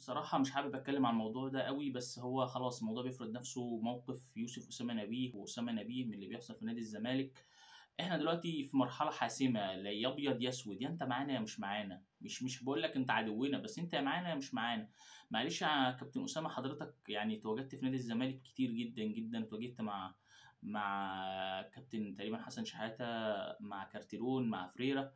بصراحة مش حابب أتكلّم عن الموضوع ده أوي، بس هو خلاص الموضوع بيفرض نَفْسه موقِف يوسف أسامة نبيه وأسامة نبيه من اللي بيحصل في نادي الزمالك. إحنا دلوقتي في مرحلة حاسمة، لا يا أبيض يا أسود، يا أنت معانا يا مش معانا، مش باقول لك أنت عدوّنا، بس أنت يا معانا يا مش معانا. معلش يا كابتن أسامة، حضرتك يعني اتواجدت في نادي الزمالك كتير جدًا، جدًا، اتواجدت مع كابتن تقريبًا حسن شحاتة، مع كارتيرون، مع فريرة.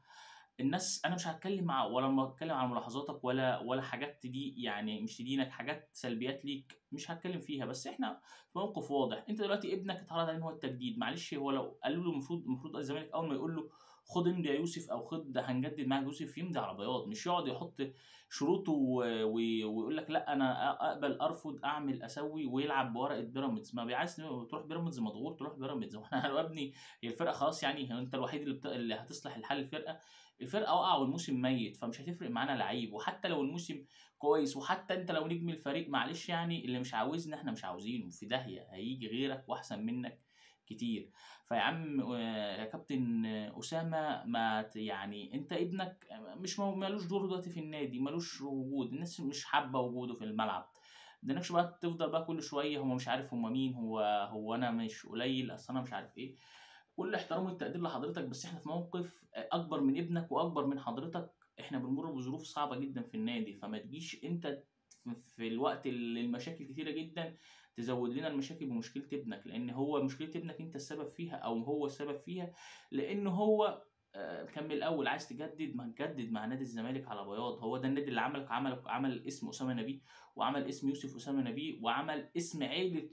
الناس أنا مش هاتكلّم ولا أمّا أتكلّم عن ملاحظاتك ولا حاجات يعني مش تدينك، حاجات سلبيات ليك مش هاتكلّم فيها، بس إحنا في موقف واضح. أنت دلوقتي ابنك اتعرض عليه إن هو التجديد، معلش هو لو قالوا له المفروض الزمالك أول ما يقول له خُد امضي يا يوسف أو خُد هنجدد معاك يا يوسف، يمضي على بياض، مش يقعد يحط شروطه ويقول لك لأ أنا أقبل، أرفض، أعمل، أسوي، ويلعب بورقة بيراميدز. ما عايز تروح بيراميدز مضغوط تروح بيراميدز. هو إحنا يا ابني هي الفرقة خلاص يعني، هو أنت الوحيد اللي هتصلح الحل الفرقة؟ الفرقة واقعة والموسم ميت، فمش هتفرق معانا لعيب، وحتى لو الموسم كويس، وحتى أنت لو نجم الفريق، معلش يعني اللي مش عاوزنا إحنا مش عاوزينه، في داهية، هييجي غيرك وأحسن منك كتير. فيا عم يا كابتن أسامة، ما يعني أنت ابنك مش مالوش دور دلوقتي في النادي، مالوش وجود، الناس مش حابة وجوده في الملعب. ما تستناكش بقى تفضل بقى كل شوية هو مش عارف هم مين، هو أنا مش قليل، أصل أنا مش عارف إيه. كل احترام والتقدير لحضرتك، بس إحنا في موقف أكبر من ابنك وأكبر من حضرتك. إحنا بنمُر بظروف صعبة جدًا في النادي، فما تجيش أنت في الوقت اللي المشاكل كتيرة جدًا تزوّد لنا المشاكل بمشكلة ابنك، لإن هو مشكلة ابنك أنت السبب فيها أو هو السبب فيها، لإن هو كان من الأول عايز تجدد، ما تجدد مع نادي الزمالك على بياض. هو ده النادي اللي عمل اسم أسامة نبيه، وعمل اسم يوسف أسامة نبيه، وعمل اسم عيلة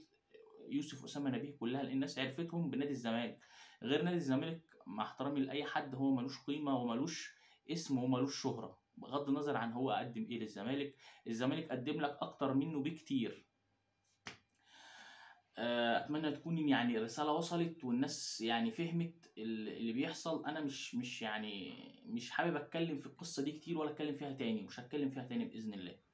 يوسف أسامة نبيه كلّها، لإن الناس عرفتهم بنادي الزمالك. غير نادي الزمالك مع احترامي لأي حد، هو ما لوش قيمة وما لوش اسم وما لوش شهرة، بغض النظر عن هو قدّم إيه للزمالك. الزمالك قدّم لك أكتر منّه بكتير. أتمنى تكون يعني الرسالة وصلت والناس يعني فهمت اللي بيحصل. أنا مش يعني مش حابب أتكلّم في القصة دي كتير ولا أتكلّم فيها تاني، ومش هاتكلّم فيها تاني بإذن الله.